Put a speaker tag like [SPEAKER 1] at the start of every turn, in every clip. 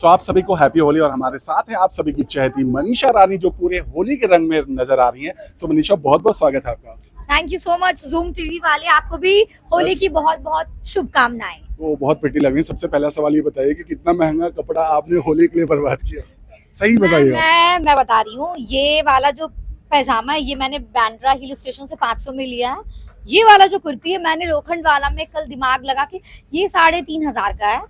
[SPEAKER 1] तो आप सभी को हैप्पी होली और हमारे साथ है आप सभी की चहेती मनीषा रानी जो पूरे होली के रंग में नजर आ रही हैं। सो मनीषा बहुत बहुत स्वागत है आपका।
[SPEAKER 2] Thank you so much zoom TV वाले, आपको भी होली की बहुत बहुत शुभकामनाएं।
[SPEAKER 1] वो बहुत प्रिटी लग रही है। सबसे पहला सवाल ये बताइए कि कितना महंगा कपड़ा आपने होली के लिए बर्बाद किया, सही बताइए।
[SPEAKER 2] मैं बता रही हूँ, ये वाला जो पैजामा है ये मैंने बैंड्रा हिल स्टेशन से 500 में लिया है। ये वाला जो कुर्ती है मैंने लोखंड वाला में कल दिमाग लगा के, ये 3,500 का है,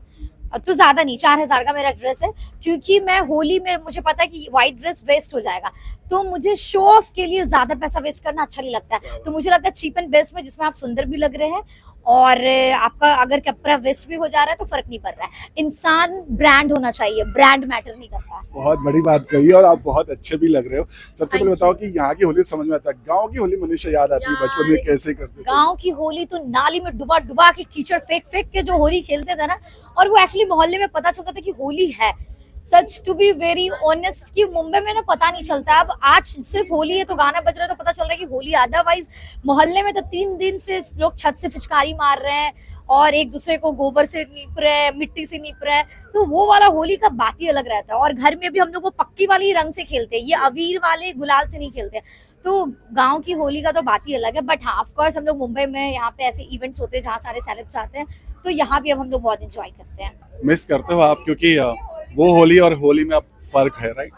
[SPEAKER 2] तो ज्यादा नहीं 4,000 का मेरा ड्रेस है। क्योंकि मैं होली में मुझे पता है कि व्हाइट ड्रेस वेस्ट हो जाएगा, तो मुझे शो ऑफ के लिए ज्यादा पैसा वेस्ट करना अच्छा नहीं लगता है। तो मुझे लगता है चीप एंड बेस्ट में, जिसमें आप सुंदर भी लग रहे हैं और आपका अगर कपड़ा वेस्ट भी हो जा रहा है तो फर्क नहीं पड़ रहा है। इंसान ब्रांड होना चाहिए, ब्रांड मैटर नहीं करता है।
[SPEAKER 1] बहुत बड़ी बात कही और आप बहुत अच्छे भी लग रहे हो। सबसे पहले बताओ कि यहाँ की होली समझ में आता है, गाँव की होली मनीषा याद आती है बचपन में कैसे करते थे?
[SPEAKER 2] गाँव की होली तो नाली में डुबा डुबा के कीचड़ फेंक फेंक के जो होली खेलते थे ना, और वो एक्चुअली मोहल्ले में पता चलता था कि होली है। सच टू बी वेरी ऑनेस्ट कि मुंबई में ना पता नहीं चलता। अब आज सिर्फ होली है तो गाना बज रहा है तो पता चल रहा है कि होली, अदरवाइज मोहल्ले में तो 3 दिन से लोग छत से फिचकारी मार रहे हैं और एक दूसरे को गोबर से नीप रहे हैं, मिट्टी से नीप रहे हैं। तो वो वाला होली का बात ही अलग रहता है। और घर में भी हम लोग वो पक्की वाली रंग से खेलते हैं, ये अबीर वाले गुलाल से नहीं खेलते। तो गांव की होली का तो बात ही अलग है। बट हाँ, ऑफ कोर्स हम लोग मुंबई में यहाँ पे ऐसे इवेंट्स होते हैं जहाँ सारे सेलेब्स आते हैं, तो यहाँ भी अब हम लोग बहुत एंजॉय करते हैं।
[SPEAKER 1] मिस करते हो आप, क्योंकि वो होली और होली में अब फर्क है, राइट?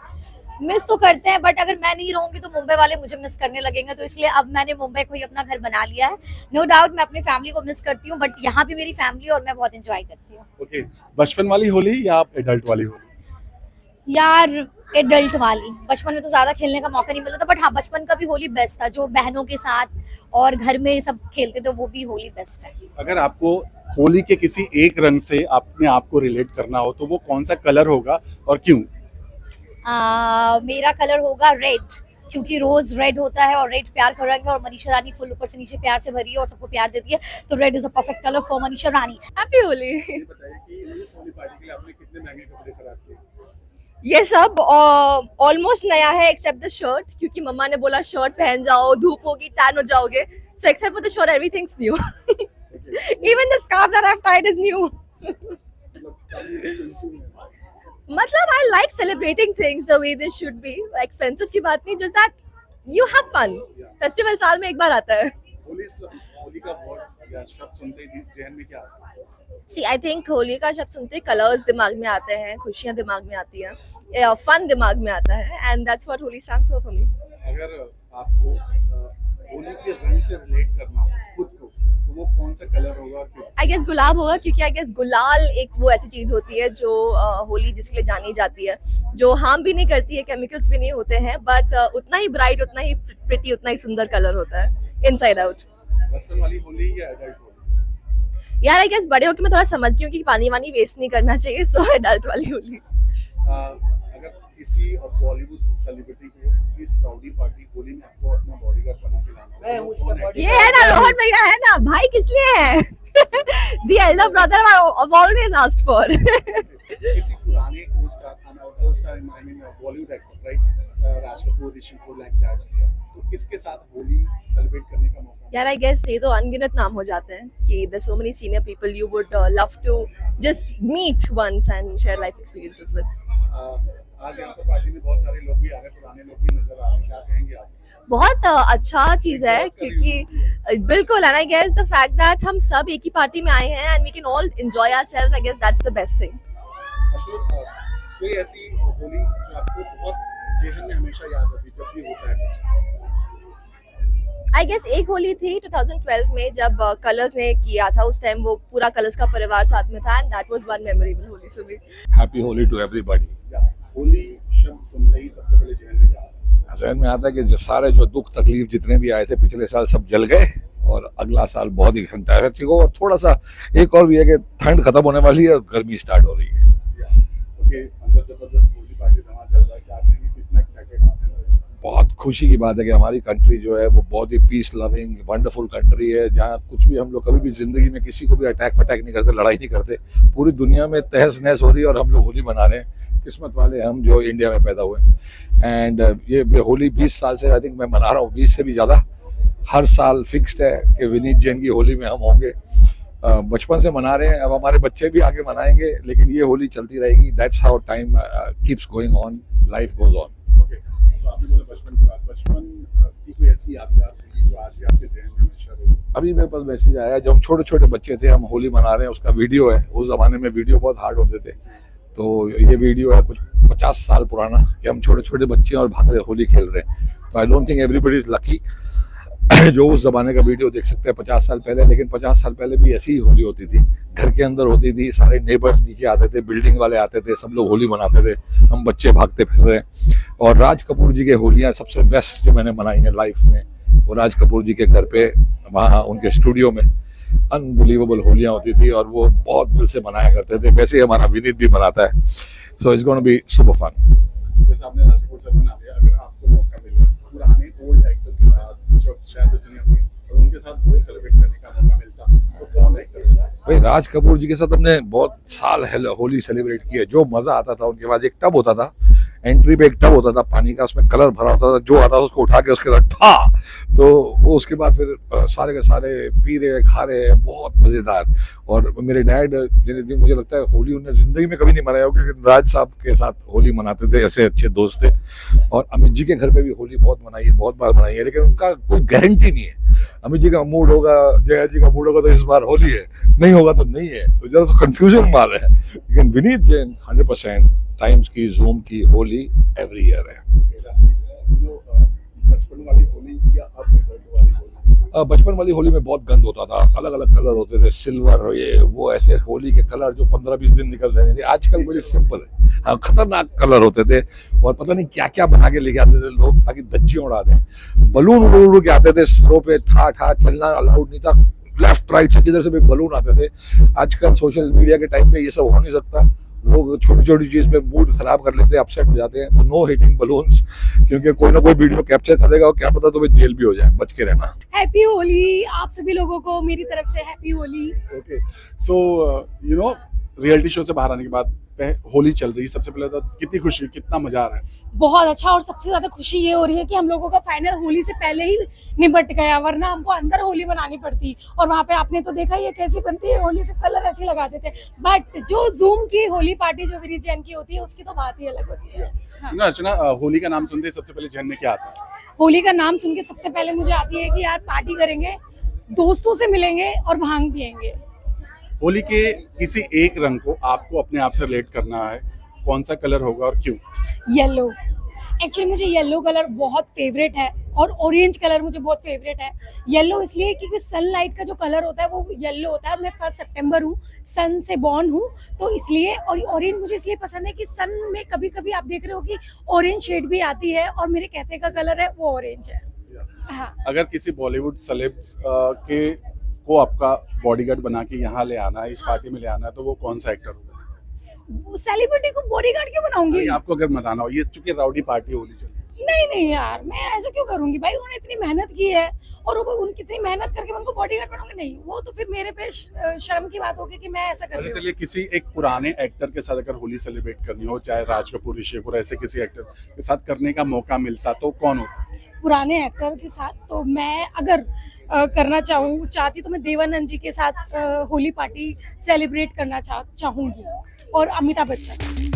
[SPEAKER 2] मिस तो करते हैं, बट अगर मैं नहीं रहूंगी तो मुंबई वाले मुझे मिस करने लगेंगे। तो इसलिए अब मैंने मुंबई को ही अपना घर बना लिया है। नो डाउट मैं अपनी फैमिली को मिस करती हूँ, बट यहाँ भी मेरी फैमिली और मैं बहुत एंजॉय करती हूँ।
[SPEAKER 1] ओके, बचपन वाली होली या एडल्ट वाली होली?
[SPEAKER 2] यार एडल्ट वाली। बचपन में तो ज्यादा खेलने का मौका नहीं मिलता था, बट हाँ बचपन का भी होली बेस्ट था, जो बहनों के साथ और घर में सब खेलते थे, वो भी होली बेस्ट है।
[SPEAKER 1] अगर आपको होली के किसी एक रंग से अपने आप को रिलेट करना हो तो वो कौन सा कलर होगा और क्यों?
[SPEAKER 2] मेरा कलर होगा रेड, क्योंकि रोज रेड होता है और रेड प्यार का रंग है, और मनीषा रानी फुल ऊपर से नीचे प्यार से भरी है और सबको प्यार देती है, तो red is a perfect colour for Manisha Rani. Happy Holi.
[SPEAKER 1] बताइए कि इस होली पार्टी के लिए आपने कितने महंगे कपड़े खरीद किए?
[SPEAKER 3] ये सब ऑलमोस्ट नया है एक्सेप्ट द शर्ट, क्योंकि मम्मा ने बोला शर्ट पहन जाओ, धूप होगी टैन हो जाओगे। So except for the shirt everything's new. Even the scarf that I have tied is new. मतलब I like celebrating things the way they should be. Expensive की बात नहीं, just that you have fun. Festival साल में एक बार आता है।
[SPEAKER 1] होली का वर्ड या शब्द सुनते ही जहन में क्या आता है?
[SPEAKER 3] सी आई थिंक होली का शब्द सुनते कलर्स दिमाग में आते हैं, खुशियां दिमाग में आती हैं, फन दिमाग में आता है, and that's what Holi stands for me.
[SPEAKER 1] अगर आपको होली के रंग से रिलेट करना हो खुद को तो वो कौन सा कलर होगा और क्यों?
[SPEAKER 3] आई गेस गुलाब होगा, क्योंकि आई गेस गुलाल एक वो ऐसी चीज होती है जो होली जिसके लिए जानी जाती है, जो हार्म भी नहीं करती है, केमिकल्स भी नहीं होते हैं, बट उतना ही ब्राइट, उतना ही प्रिटी, उतना ही सुंदर कलर होता है इनसाइड आउट।
[SPEAKER 1] बचपन वाली होली या एडल्ट होली?
[SPEAKER 3] यार आई गेस बड़े होकर मैं थोड़ा समझ गई हूँ कि पानी वानी वेस्ट नहीं करना चाहिए, सो एडल्ट वाली होली।
[SPEAKER 1] अगर किसी बॉलीवुड सेलिब्रिटी को इस राउडी पार्टी होली में आपको अपना बॉडीगार्ड बना के लाना हो, तो कौन है?
[SPEAKER 3] ये है ना रोहन भैया, है ना भाई, किस लिए है? The elder brother I've always asked for.
[SPEAKER 1] किसी पुराने co-star I mean Bollywood actor, right? Raj Kapoor, Rishi Kapoor, like that, तो किसके साथ होली सेलिब्रेट करने का मौका?
[SPEAKER 3] यार आई गेस ये तो अनगिनत नाम हो जाते हैं कि there's so many senior people you would love to just meet once and share life experiences with.
[SPEAKER 1] आज यहाँ पर पार्टी में बहुत सारे लोग भी आ रहे हैं, पुराने लोग भी नजर आ रहे हैं, क्या कहेंगे आप?
[SPEAKER 3] बहुत अच्छा चीज है, क्योंकि बिल्कुल, and I guess the fact that हम सब एक ही पार्टी में आए हैं and we can all enjoy ourselves, I guess that's the best thing.
[SPEAKER 1] Ashok, कोई ऐसी होली जो आपको बहुत जेहन में हमेशा याद आती है जब भी होता है कुछ?
[SPEAKER 3] आई गेस एक होली थी 2012 में जब कलर्स ने किया था, उस टाइम वो पूरा कलर्स का परिवार साथ में था, and that was one memorable Holi for me.
[SPEAKER 4] Happy Holi to everybody.
[SPEAKER 1] Holi शब्द सुनते ही सबसे पहले जहन में क्या आता है?
[SPEAKER 4] जहन में आता है कि सारे जो दुख तकलीफ जितने भी आए थे पिछले साल सब जल गए, और अगला साल बहुत ही फैंटास्टिक हो। और थोड़ा सा एक और भी है कि ठंड खत्म होने वाली है और गर्मी स्टार्ट हो रही है।
[SPEAKER 1] ओके, अंदर जबरदस्त होली पार्टी धमाल चल रहा है, क्या कहेंगे, कितना एक्साइटेड आप हैं?
[SPEAKER 4] बहुत खुशी की बात है कि हमारी कंट्री जो है वो बहुत ही पीस लविंग वंडरफुल कंट्री है, जहाँ कुछ भी हम लोग कभी भी जिंदगी में किसी को भी अटैक नहीं करते, लड़ाई नहीं करते। पूरी दुनिया में तहस नहस हो रही है और हम लोग होली मना रहे हैं। किस्मत वाले हम जो इंडिया में पैदा हुए। एंड ये होली 20 साल से आई थिंक मैं मना रहा हूँ, 20 से भी ज़्यादा। हर साल फिक्स्ड है कि विनीत जैन की होली में हम होंगे, बचपन से मना रहे हैं, अब हमारे बच्चे भी आगे मनाएंगे, लेकिन ये होली चलती रहेगी। That's how time keeps going on, life goes on.
[SPEAKER 1] Okay, तो आपने बोला बचपन की बात, बचपन की कोई ऐसी यादगार होली जो आज भी आपके जहन में हमेशा रही?
[SPEAKER 4] अभी मेरे पास मैसेज आया, जब हम छोटे छोटे बच्चे थे, हम होली मना रहे हैं, उसका वीडियो है। उस जमाने में वीडियो बहुत हार्ड होते थे, तो ये वीडियो है कुछ 50 साल पुराना कि हम छोटे छोटे बच्चे और भाग रहे होली खेल रहे हैं। तो I don't think everybody is lucky जो उस जमाने का वीडियो देख सकते हैं 50 साल पहले। लेकिन 50 साल पहले भी ऐसी ही होली होती थी, घर के अंदर होती थी, सारे नेबर्स नीचे आते थे, बिल्डिंग वाले आते थे, सब लोग होली मनाते थे, हम बच्चे भागते फिर रहे हैं। और राज कपूर जी के होलियाँ सबसे बेस्ट जो मैंने मनाई है लाइफ में, वो राज कपूर जी के घर पे, वहाँ उनके स्टूडियो में अनबिलीवेबल होलियाँ होती थी और वो बहुत दिल से मनाया करते थे। वैसे ही हमारा विनीत भी मनाता है। So it's gonna be super fun.
[SPEAKER 1] जैसे आपने राज कपूर सर बना दिया, अगर आपको मौका मिले पुराने ओल्ड एक्टर के साथ जो शायद इस दुनिया में, और उनके साथ होली सेलिब्रेट करने का मौका मिलता, तो कौन एक्टर होता?
[SPEAKER 4] भाई राज कपूर जी के साथ हमने बहुत साल होली सेलिब्रेट की है। जो मजा आता था, उनके पास एक टब होता था, एंट्री पे एक टब होता था पानी का, उसमें कलर भरा होता था, जो आता था उसको उठा के उसके साथ ठा, तो वो उसके बाद फिर सारे के सारे पी रहे खा रहे, बहुत मजेदार। और मेरे डैड, मुझे लगता है होली उन्हें जिंदगी में कभी नहीं मनाया होगा, क्योंकि राज साहब के साथ होली मनाते थे, ऐसे अच्छे दोस्त थे। और अमित जी के घर पे भी होली बहुत मनाई है, बहुत बार मनाई है, लेकिन उनका कोई गारंटी नहीं है। अमित जी का मूड होगा, जया जी का मूड होगा तो इस बार होली है, नहीं होगा तो नहीं है, तो जरा तो कंफ्यूजिंग माल है। लेकिन विनीत जैन 100% टाइम्स की, जूम की होली एवरी ईयर है।
[SPEAKER 1] बचपन वाली होली या अब वाली होली?
[SPEAKER 4] बचपन वाली होली में बहुत गंद होता था, अलग अलग कलर होते थे, सिल्वर ये वो, ऐसे होली के कलर जो 15-20 दिन निकल रहे थे। आजकल बड़ी सिंपल है। हाँ, खतरनाक कलर होते थे और पता नहीं क्या क्या बना के लेके आते थे लोग ताकि धज्जियां उड़ा दें। बलून उड़ के आते थे सरों पे, ठा ठा चलना अलाउड नहीं था, लेफ्ट राइट से किधर से भी बलून आते थे। आजकल सोशल मीडिया के टाइम पे ये सब हो नहीं सकता, लोग छोटी छोटी चीज पे मूड खराब कर लेते हैं, अपसेट हो जाते हैं। तो नो हिटिंग बलून्स, क्योंकि कोई ना कोई वीडियो कैप्चर करेगा और क्या पता तुम्हें जेल भी हो जाए, बच के रहना।
[SPEAKER 5] हैप्पी होली आप सभी लोगों को मेरी तरफ से, happy Holi.
[SPEAKER 1] Okay, so reality show से बाहर आने के बाद होली चल रही है, सबसे पहले तो कितनी खुशी, कितना मजा आ रहा है?
[SPEAKER 5] बहुत अच्छा, और सबसे ज्यादा खुशी ये हो रही है कि हम लोगों का फाइनल होली से पहले ही निपट गया, वरना हमको अंदर होली मनानी पड़ती। और वहाँ पे आपने तो देखा ही है कैसी बनती है होली, से कलर ऐसे लगाते थे। बट जो जूम की होली पार्टी जो विनीत जैन की होती है, उसकी तो बात ही अलग होती है। हाँ।
[SPEAKER 1] अर्चना, होली का नाम सुनते ही सबसे पहले जहन में क्या आता है?
[SPEAKER 5] होली का नाम सुन के सबसे पहले मुझे आती है कि यार पार्टी करेंगे, दोस्तों से मिलेंगे और भांग पियेंगे।
[SPEAKER 1] होली के किसी एक रंग को आपको अपने आप से रिलेट करना है, कौन सा कलर होगा और क्यों?
[SPEAKER 5] येलो। एक्चुअली मुझे येलो कलर बहुत फेवरेट है और ऑरेंज कलर मुझे बहुत फेवरेट है। येलो इसलिए क्योंकि सनलाइट का जो कलर होता है वो येलो होता है। मैं 1 सितंबर हूँ, सन से बॉर्न हूँ, तो इसलिए। और ऑरेंज मुझे इसलिए पसंद है कि सन में कभी कभी आप देख रहे हो कि ऑरेंज शेड भी आती है, और मेरे कैफे का कलर है वो ऑरेंज है। हाँ।
[SPEAKER 1] अगर किसी बॉलीवुड सेलेब्स के को आपका बॉडीगार्ड बना के यहाँ ले आना है, इस पार्टी में ले आना है, तो वो कौन सा एक्टर होगा?
[SPEAKER 5] सेलिब्रिटी को बॉडीगार्ड क्यों बनाऊंगी?
[SPEAKER 1] आपको अगर बताना हो, ये चूंकि राउडी पार्टी होली चल रही है।
[SPEAKER 5] नहीं यार, मैं ऐसा क्यों करूंगी भाई? उन्होंने इतनी मेहनत की है और वो उनकी इतनी मेहनत करके मैं उनको बॉडीगार्ड बनाऊंगी? नहीं, वो तो फिर मेरे पे शर्म की बात होगी कि मैं ऐसा कर रही हूँ।
[SPEAKER 1] चलिए, किसी एक पुराने एक्टर के साथ अगर होली सेलिब्रेट करनी हो, चाहे राज कपूर, ऋषि कपूर, ऐसे किसी एक्टर के साथ करने का मौका मिलता तो कौन होता?
[SPEAKER 5] पुराने एक्टर के साथ तो मैं अगर करना चाहती तो मैं देवानंद जी के साथ होली पार्टी सेलिब्रेट करना चाहूंगी, और अमिताभ बच्चन।